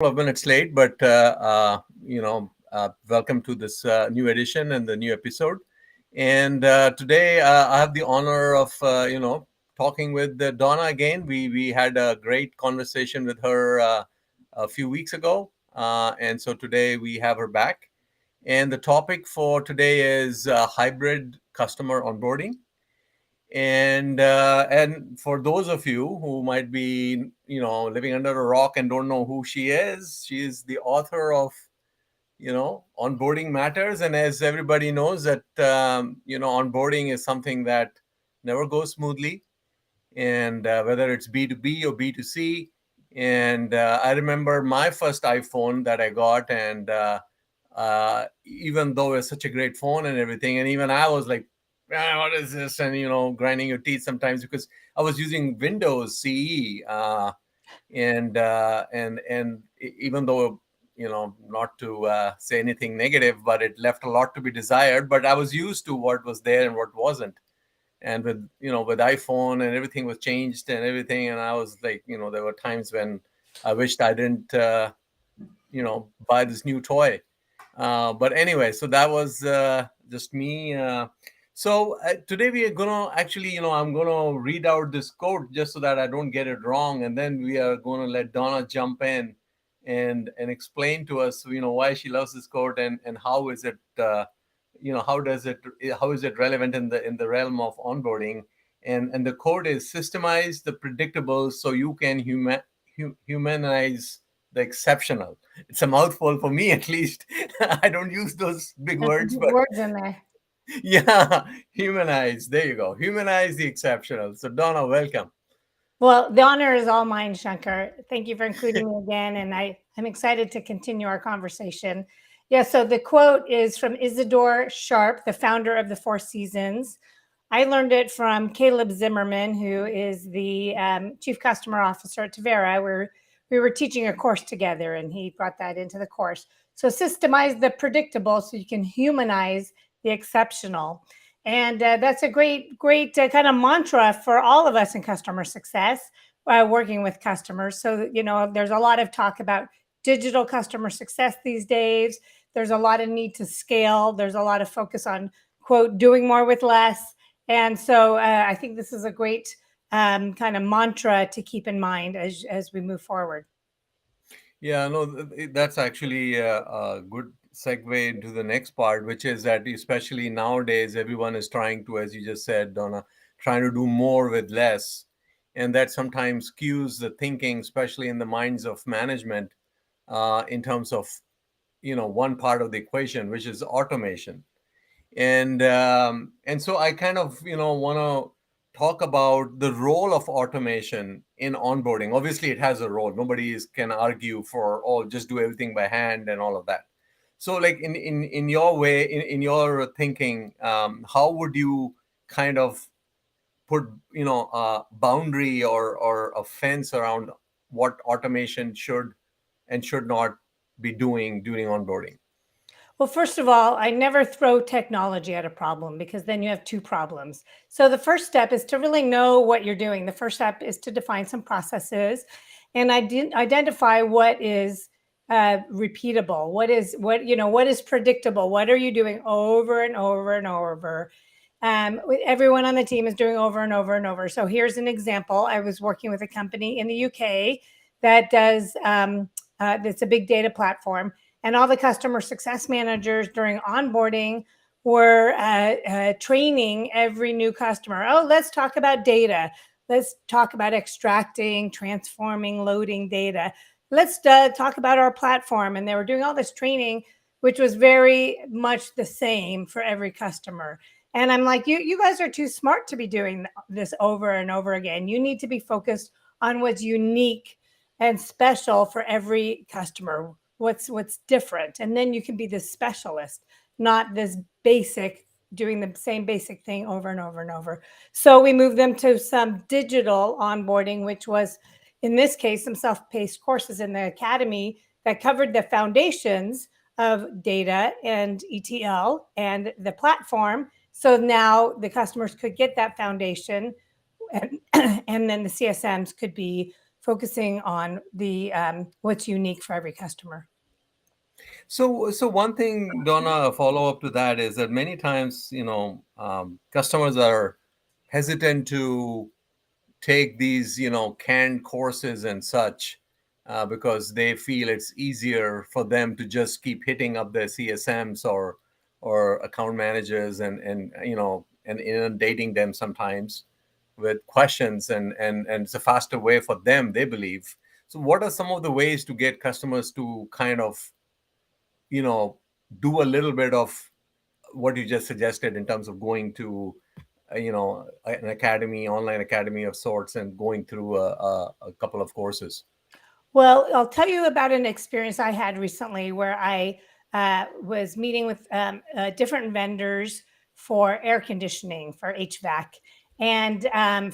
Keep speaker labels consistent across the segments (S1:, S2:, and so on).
S1: of minutes late, but welcome to this new edition and the new episode. And today I have the honor of talking with Donna again. We had a great conversation with her a few weeks ago, and so today we have her back. And the topic for today is hybrid customer onboarding. And for those of you who might be living under a rock and don't know who she is the author of Onboarding Matters. And as everybody knows that onboarding is something that never goes smoothly, and whether it's B2B or B2C. And I remember my first iPhone that I got, and even though it's such a great phone and everything, and even I was like, what is this? And grinding your teeth sometimes because I was using Windows CE, and even though not to say anything negative, but it left a lot to be desired. But I was used to what was there and what wasn't. And with iPhone and everything was changed and everything, and I was like, there were times when I wished I didn't buy this new toy. But anyway, so that was just me. So today we are gonna actually, I'm gonna read out this quote just so that I don't get it wrong, and then we are gonna let Donna jump in and explain to us, why she loves this quote, and how is it, how is it relevant in the realm of onboarding. And the quote is, systemize the predictable so you can humanize the exceptional. It's a mouthful for me, at least. I don't use those big
S2: There's some
S1: words,
S2: big
S1: but
S2: words in there.
S1: yeah, humanize. There you go. Humanize the exceptional. So, Donna, welcome.
S2: Well, the honor is all mine, Shankar. Thank you for including me again, and I'm excited to continue our conversation. Yeah, so the quote is from Isidore Sharp, the founder of the Four Seasons. I learned it from Caleb Zimmerman, who is the chief customer officer at Tavera, where we were teaching a course together, and he brought that into the course. So systemize the predictable so you can humanize the exceptional. And that's a great kind of mantra for all of us in customer success, working with customers. So, there's a lot of talk about digital customer success these days. There's a lot of need to scale. There's a lot of focus on, quote, doing more with less. And so I think this is a great kind of mantra to keep in mind as we move forward.
S1: Yeah, no, that's actually a good segue into the next part, which is that especially nowadays, everyone is trying to, as you just said, Donna, trying to do more with less. And that sometimes skews the thinking, especially in the minds of management, in terms of, one part of the equation, which is automation. And so I kind of want to talk about the role of automation in onboarding. Obviously it has a role. Nobody can argue for, oh, just do everything by hand and all of that. So like in your way, in your thinking, how would you kind of put a boundary or a fence around what automation should and should not be doing during onboarding?
S2: Well, first of all, I never throw technology at a problem because then you have two problems. So the first step is to really know what you're doing. The first step is to define some processes and identify what is repeatable, what is predictable, what are you doing over and over and over. Everyone on the team is doing over and over and over. So here's an example. I was working with a company in the UK that does that's a big data platform, and all the customer success managers during onboarding were training every new customer. Oh, let's talk about data. Let's talk about extracting, transforming, loading data. Let's talk about our platform. And they were doing all this training, which was very much the same for every customer. And I'm like, you guys are too smart to be doing this over and over again. You need to be focused on what's unique and special for every customer, what's different, and then you can be this specialist, not this basic, doing the same basic thing over and over and over. So we moved them to some digital onboarding, which was in this case some self-paced courses in the academy that covered the foundations of data and ETL and the platform. So now the customers could get that foundation, and and then the CSMs could be focusing on the what's unique for every customer.
S1: So one thing, Donna, a follow up to that is that many times, customers are hesitant to take these, canned courses and such, because they feel it's easier for them to just keep hitting up their CSMs or account managers and inundating them sometimes with questions, and it's a faster way for them, they believe. So what are some of the ways to get customers to kind of, you know, do a little bit of what you just suggested in terms of going to an academy, online academy of sorts, and going through a couple of courses?
S2: Well, I'll tell you about an experience I had recently where I was meeting with different vendors for air conditioning, for HVAC, and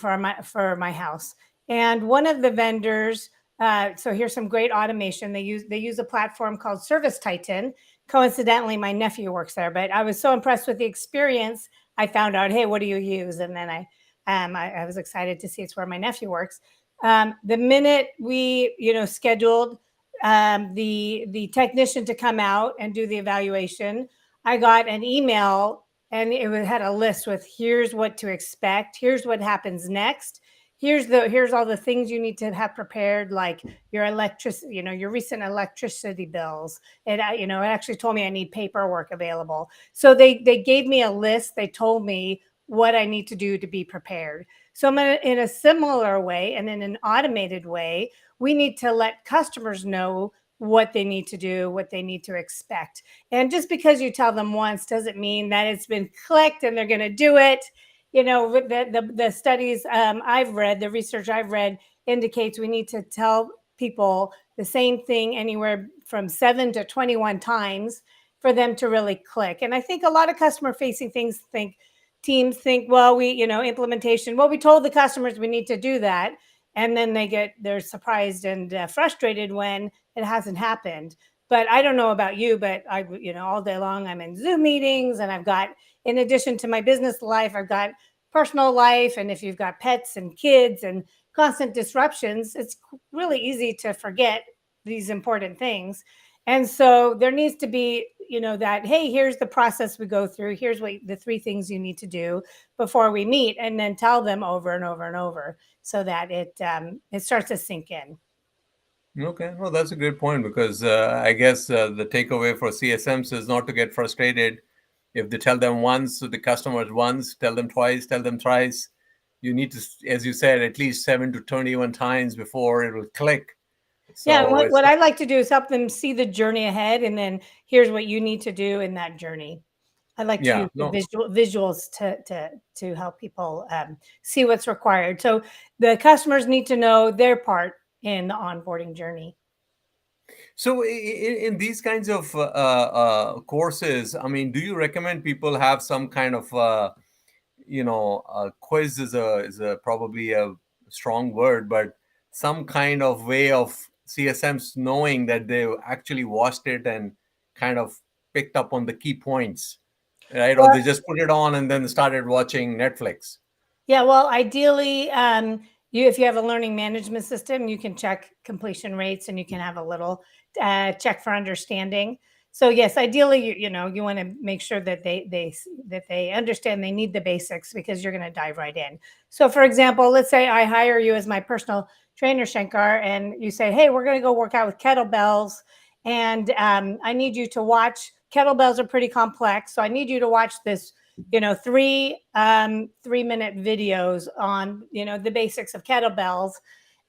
S2: for my house. And one of the vendors, so here's some great automation. They use a platform called Service Titan. Coincidentally, my nephew works there, but I was so impressed with the experience. I found out, hey, what do you use? And then I was excited to see it's where my nephew works. The minute we, scheduled the technician to come out and do the evaluation, I got an email, and it had a list with, here's what to expect, here's what happens next, here's all the things you need to have prepared, like your electricity, your recent electricity bills. It actually told me I need paperwork available. So they gave me a list. They told me what I need to do to be prepared. So in a similar way, and in an automated way, we need to let customers know what they need to do, what they need to expect. And just because you tell them once doesn't mean that it's been clicked and they're going to do it. The studies I've read, the research I've read indicates we need to tell people the same thing anywhere from 7 to 21 times for them to really click. And I think a lot of customer facing teams think, well, implementation, well, we told the customers we need to do that. And then they're surprised and frustrated when it hasn't happened. But I don't know about you, but all day long I'm in Zoom meetings, and I've got, in addition to my business life, I've got personal life. And if you've got pets and kids and constant disruptions, it's really easy to forget these important things. And so there needs to be, that, hey, here's the process we go through. Here's what the 3 things you need to do before we meet, and then tell them over and over and over so that it starts to sink in.
S1: Okay, well, that's a great point, because I guess the takeaway for CSMs is not to get frustrated. If they tell them once, so the customers once, tell them twice, tell them thrice. You need to, as you said, at least 7 to 21 times before it will click. So
S2: yeah, what I like to do is help them see the journey ahead, and then here's what you need to do in that journey. I like to use visuals to help people see what's required. So the customers need to know their part in the onboarding journey.
S1: So in these kinds of courses, I mean, do you recommend people have some kind of quiz is probably a strong word, but some kind of way of CSMs knowing that they actually watched it and kind of picked up on the key points, right? Or they just put it on and then started watching Netflix.
S2: Yeah, well, ideally, if you have a learning management system, you can check completion rates, and you can have a little check for understanding. So yes, ideally, you want to make sure that they understand they need the basics, because you're going to dive right in. So for example, let's say I hire you as my personal trainer, Shankar, and you say, hey, we're going to go work out with kettlebells, and I need you to watch. Kettlebells are pretty complex, so I need you to watch this 3-minute videos on the basics of kettlebells.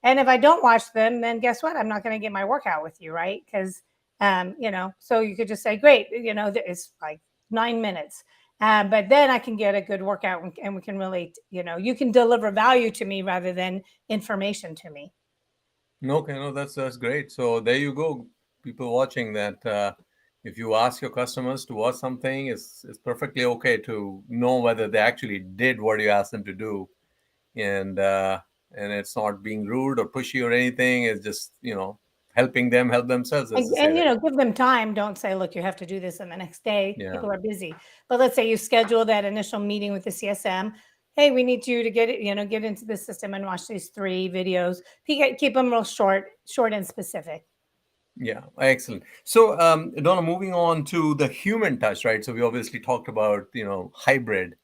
S2: And if I don't watch them, then guess what? I'm not going to get my workout with you, right? Because so you could just say, great, it's like 9 minutes, but then I can get a good workout, and we can really, you can deliver value to me rather than information to me.
S1: Okay, no, that's great. So there you go, people watching that. If you ask your customers to watch something, it's perfectly okay to know whether they actually did what you asked them to do, and it's not being rude or pushy or anything. It's just helping them help themselves.
S2: And give them time. Don't say, look, you have to do this in the next day.
S1: Yeah.
S2: People are busy. But let's say you schedule that initial meeting with the CSM. hey, we need you to get it, get into the system and watch these 3 videos. Keep them real short and specific.
S1: Yeah, excellent. So, Donna, moving on to the human touch, right? So we obviously talked about, hybrid.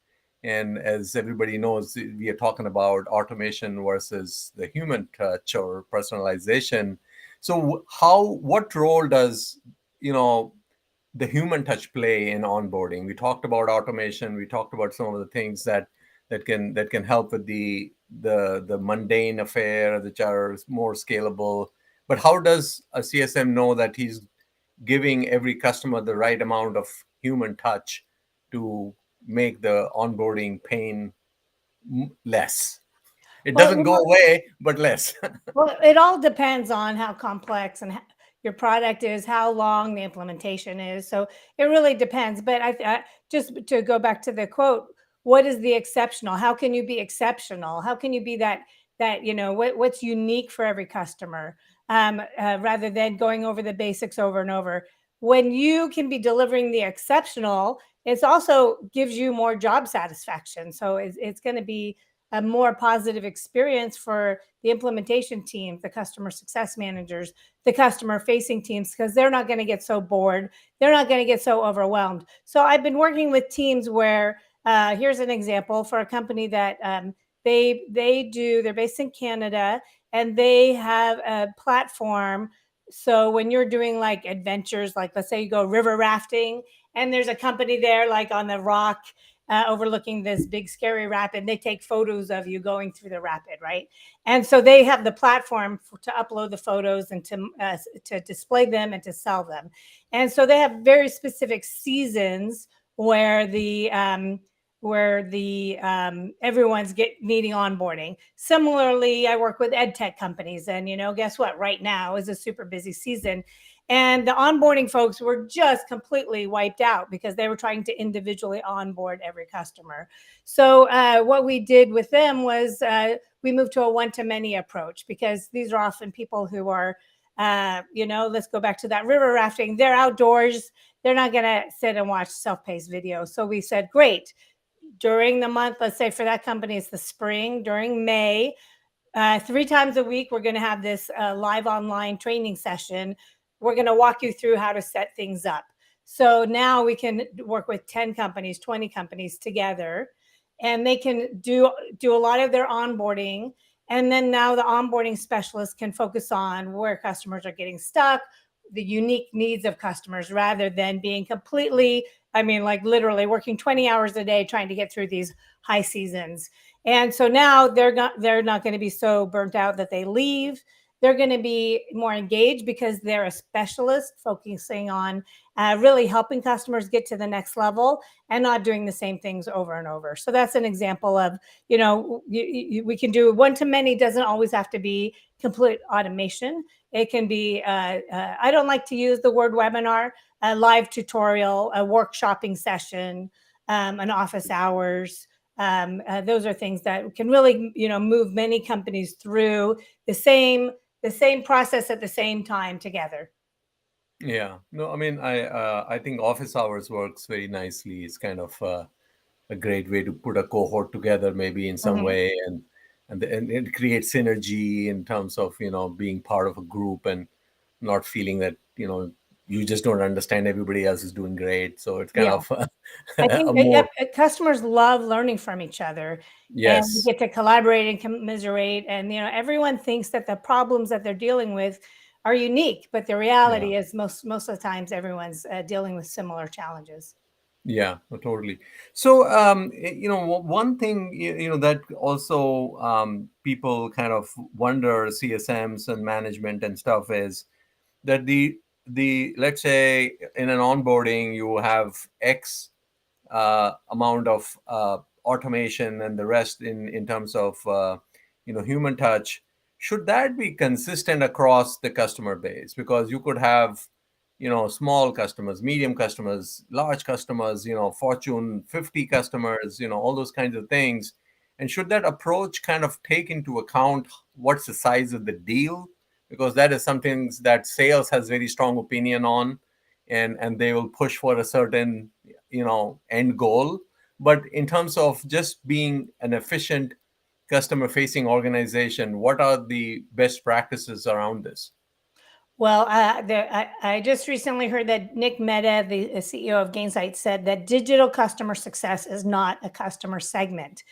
S1: And as everybody knows, we are talking about automation versus the human touch or personalization. So what role does, you know, the human touch play in onboarding? We talked about automation. We talked about some of the things that can help with the mundane affair, which are more scalable. But how does a CSM know that he's giving every customer the right amount of human touch to make the onboarding pain less? It
S2: Well,
S1: doesn't go away, but less.
S2: Well, it all depends on how complex and your product is, how long the implementation is. So it really depends. But just to go back to the quote, what is the exceptional? How can you be exceptional? How can you be that what's unique for every customer, rather than going over the basics over and over? When you can be delivering the exceptional, it's also gives you more job satisfaction. So it's going to be a more positive experience for the implementation teams, the customer success managers, the customer facing teams, because they're not going to get so bored. They're not going to get so overwhelmed. So I've been working with teams where, here's an example for a company that they're based in Canada, and they have a platform. So when you're doing like adventures, like let's say you go river rafting, and there's a company there like on the rock, overlooking this big scary rapid. They take photos of you going through the rapid, right? And so they have the platform to upload the photos and to display them and to sell them. And so they have very specific seasons where the everyone's needing onboarding. Similarly, I work with ed tech companies, and guess what? Right now is a super busy season. And the onboarding folks were just completely wiped out because they were trying to individually onboard every customer. So what we did with them was we moved to a one-to-many approach, because these are often people who are, let's go back to that river rafting. They're outdoors. They're not going to sit and watch self-paced videos. So we said, great. During the month, let's say for that company, it's the spring, during May, 3 times a week, we're going to have this live online training session. We're going to walk you through how to set things up. So now we can work with 10 companies, 20 companies together, and they can do a lot of their onboarding. And then now the onboarding specialist can focus on where customers are getting stuck, the unique needs of customers, rather than being completely, like literally working 20 hours a day trying to get through these high seasons. And so now they're not going to be so burnt out that they leave. They're going to be more engaged because they're a specialist focusing on really helping customers get to the next level and not doing the same things over and over. So that's an example of, we can do one-to-many. Doesn't always have to be complete automation. It can be, I don't like to use the word webinar, a live tutorial, a workshopping session, an office hours. Those are things that can really, move many companies through the same process at the same time together.
S1: Yeah. No, I think office hours works very nicely. It's kind of a great way to put a cohort together, maybe in some
S2: Mhm.
S1: way, and it creates synergy in terms of being part of a group and not feeling that you just don't understand everybody else is doing great. So it's kind
S2: Yeah.
S1: of
S2: I
S1: a
S2: think
S1: more
S2: customers love learning from each other, and we
S1: yes,
S2: get to collaborate and commiserate. And everyone thinks that the problems that they're dealing with are unique, but the
S1: yeah.
S2: reality is most of the times everyone's dealing with similar challenges.
S1: Yeah, no, totally. So, one thing, that also people kind of wonder, CSMs and management and stuff, is that the let's say in an onboarding you have X amount of automation and the rest in terms of human touch. Should that be consistent across the customer base? Because you could have small customers, medium customers, large customers, Fortune 50 customers, all those kinds of things. And should that approach kind of take into account what's the size of the deal? Because that is something that sales has very strong opinion on, and they will push for a certain end goal. But in terms of just being an efficient customer facing organization, what are the best practices around this?
S2: Well, I just recently heard that Nick Mehta, the CEO of Gainsight, said that digital customer success is not a customer segment.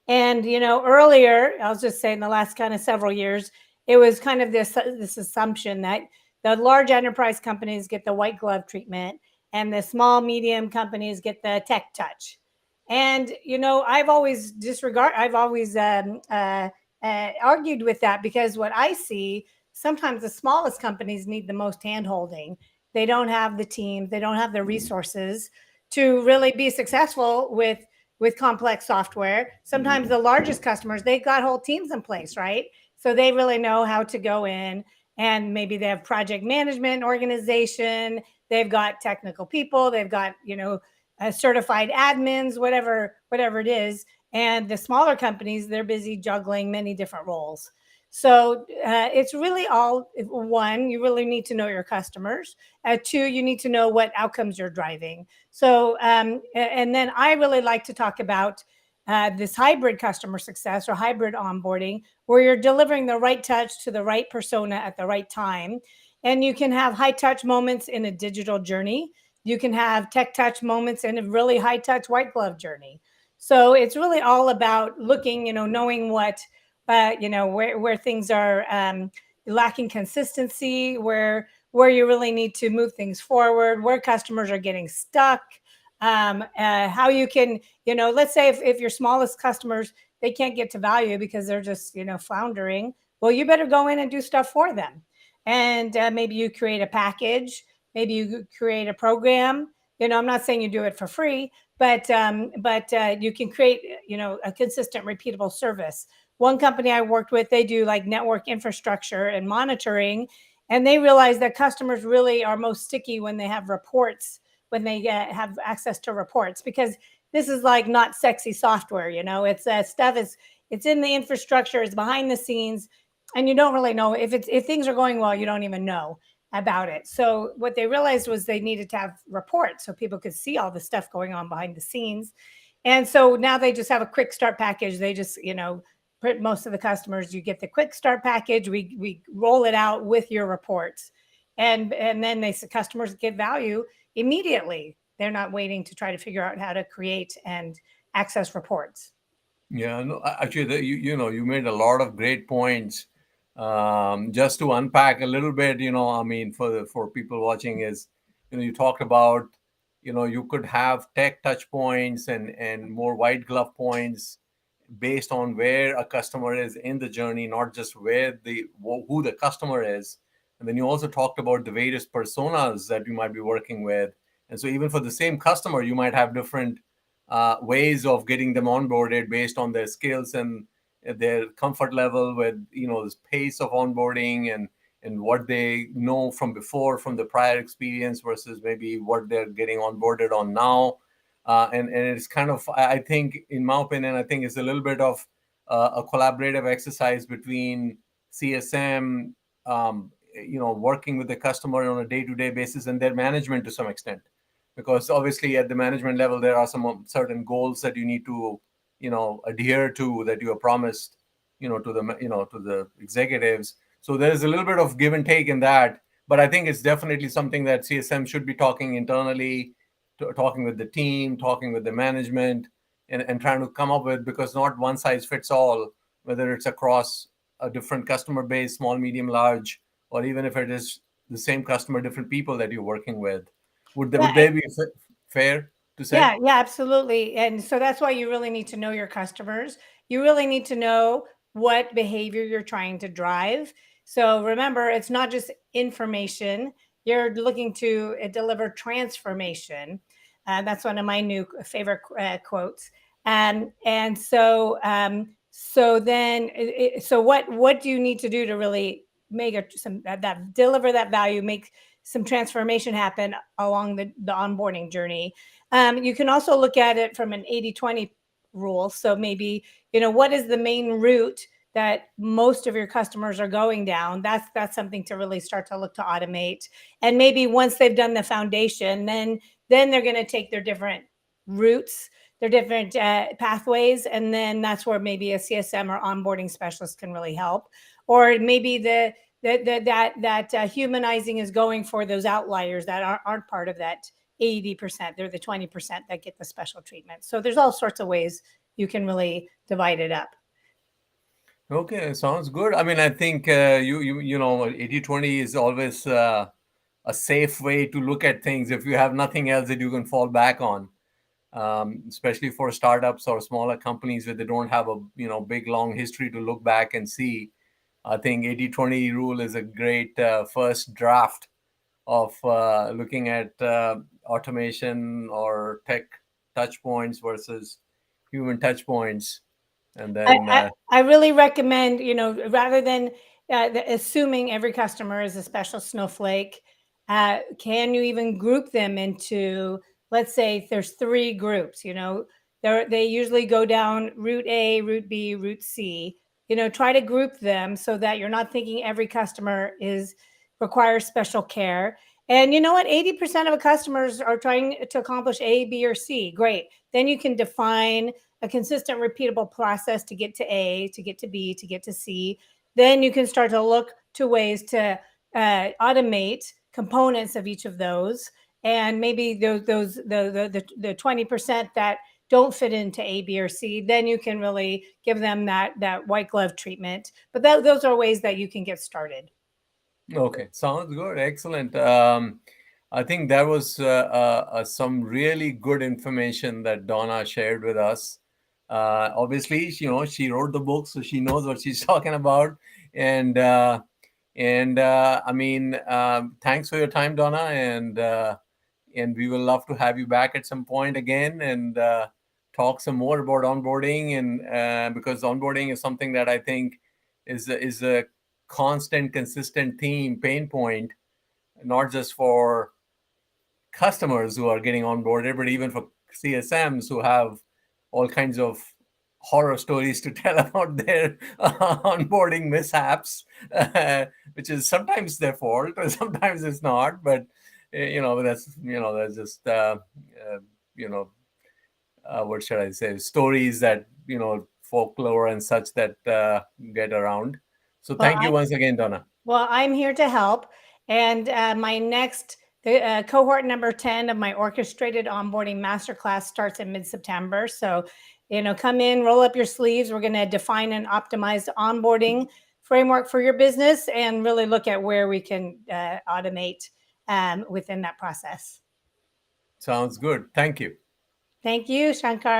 S2: And earlier, I'll just say in the last kind of several years, it was kind of this assumption that the large enterprise companies get the white glove treatment, and the small medium companies get the tech touch. And I've always argued with that, because what I see, sometimes the smallest companies need the most handholding. They don't have the team, they don't have the resources to really be successful with complex software. Sometimes the largest customers, they've got whole teams in place, right? So they really know how to go in, and maybe they have project management organization, they've got technical people, they've got certified admins, whatever it is. And the smaller companies, they're busy juggling many different roles. So it's really all, one, you really need to know your customers. Two, you need to know what outcomes you're driving. So, and then I really like to talk about this hybrid customer success, or hybrid onboarding, where you're delivering the right touch to the right persona at the right time. And you can have high touch moments in a digital journey. You can have tech touch moments in a really high touch white glove journey. So it's really all about looking, knowing what where things are lacking consistency, where you really need to move things forward, where customers are getting stuck, how you can, let's say if your smallest customers, they can't get to value because they're just, floundering. Well, you better go in and do stuff for them. And maybe you create a package, maybe you create a program. I'm not saying you do it for free, but you can create, a consistent, repeatable service. One company I worked with, they do like network infrastructure and monitoring, and they realize that customers really are most sticky when they have reports, when they have access to reports, because this is like not sexy software. It's stuff is, it's in the infrastructure, it's behind the scenes, and you don't really know if things are going well. You don't even know about it. So what they realized was they needed to have reports so people could see all the stuff going on behind the scenes. And so now they just have a quick start package. They just, most of the customers, you get the quick start package. We roll it out with your reports, and then customers get value immediately. They're not waiting to try to figure out how to create and access reports.
S1: Yeah, no, actually, you made a lot of great points. Just to unpack a little bit, I mean, for people watching, is, you talked about, you could have tech touch points and more white glove points based on where a customer is in the journey, not just who the customer is. And then you also talked about the various personas that you might be working with. And so even for the same customer, you might have different ways of getting them onboarded based on their skills and their comfort level with, this pace of onboarding and what they know from before, from the prior experience, versus maybe what they're getting onboarded on now. And it's kind of, I think, in my opinion, I think it's a little bit of a collaborative exercise between CSM, working with the customer on a day-to-day basis, and their management to some extent. Because obviously at the management level, there are some certain goals that you need to, adhere to, that you have promised, to the executives. So there's a little bit of give and take in that. But I think it's definitely something that CSM should be talking internally, talking with the team, talking with the management, and trying to come up with, because not one size fits all, whether it's across a different customer base, small, medium, large, or even if it is the same customer, different people that you're working with. Would they be fair to say?
S2: Yeah, absolutely. And so that's why you really need to know your customers. You really need to know what behavior you're trying to drive. So remember, it's not just information. You're looking to deliver transformation. That's one of my new favorite quotes. And so, so what do you need to do to really make that deliver that value, make some transformation happen along the onboarding journey? You can also look at it from an 80-20 rule. So maybe, what is the main route that most of your customers are going down? That's something to really start to look to automate. And maybe once they've done the foundation, then they're going to take their different routes There are different pathways, and then that's where maybe a CSM or onboarding specialist can really help. Or maybe that humanizing is going for those outliers that aren't part of that 80%. They're the 20% that get the special treatment. So there's all sorts of ways you can really divide it up.
S1: Okay, sounds good. I mean, I think you know 80/20 is always a safe way to look at things if you have nothing else that you can fall back on, especially for startups or smaller companies where they don't have a big long history to look back and see. I think 80/20 rule is a great first draft of looking at automation or tech touch points versus human touch points. And then
S2: I really recommend, rather than assuming every customer is a special snowflake, can you even group them into, let's say there's 3 groups, they usually go down route A, route B, route C, try to group them so that you're not thinking every customer requires special care. And you know what? 80% of customers are trying to accomplish A, B, or C. Great. Then you can define a consistent, repeatable process to get to A, to get to B, to get to C. Then you can start to look to ways to automate components of each of those. And maybe the 20% that don't fit into A, B, or C, then you can really give them that white glove treatment. But those are ways that you can get started.
S1: Okay, sounds good. Excellent. I think that was some really good information that Donna shared with us. Obviously, she wrote the book, so she knows what she's talking about. And I mean, thanks for your time, Donna. And we will love to have you back at some point again and talk some more about onboarding. And because onboarding is something that I think is a constant, consistent pain point, not just for customers who are getting onboarded, but even for CSMs who have all kinds of horror stories to tell about their onboarding mishaps, which is sometimes their fault or sometimes it's not. But that's just what should I say? Stories that folklore and such that get around. So thank you once again, Donna.
S2: Well, I'm here to help. And my next cohort number 10 of my orchestrated onboarding masterclass starts in mid-September. So, come in, roll up your sleeves. We're going to define an optimized onboarding framework for your business and really look at where we can automate within that process.
S1: Sounds good. Thank you.
S2: Thank you, Shankar.